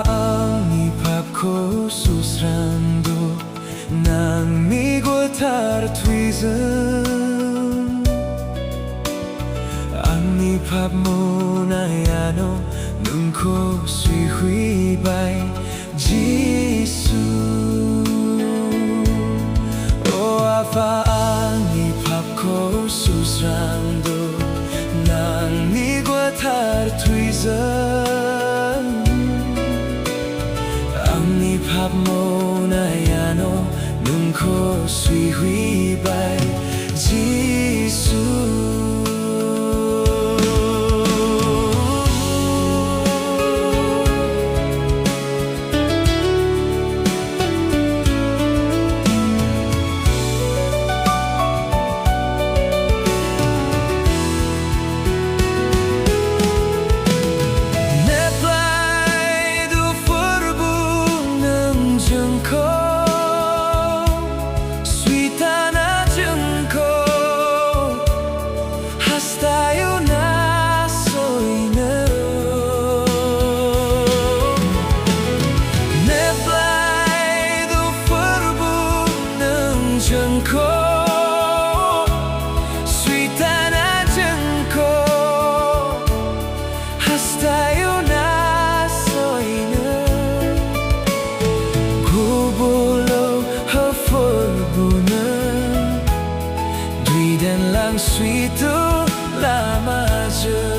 ang ipapko susrando ng miguatar tuizem. Ang ipap mo na yano nung ko suy hui bay Jisu. O apa ang ipapko susrando ng miguatar tuizem. Ipap mo na yano nung ko suy hui bay Jisu. Sweet lama je.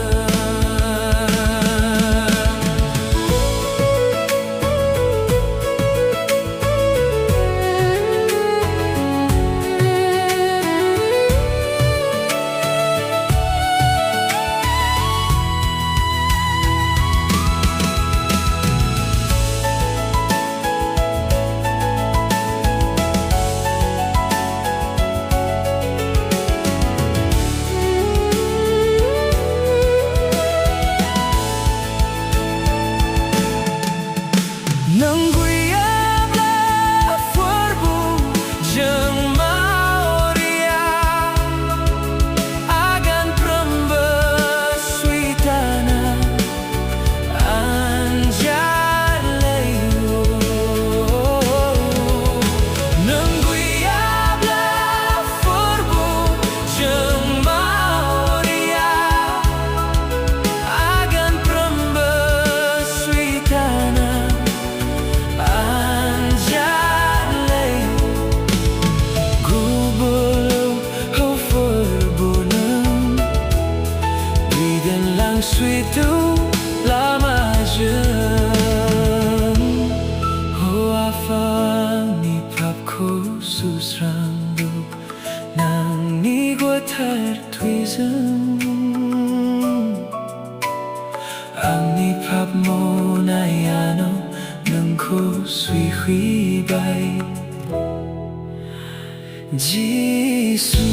Sweet lama je. O afang ni prap ko susrando nang ni guatar tuizem. Ang ni prap mo na yano nang ko suy hui bay Jisu.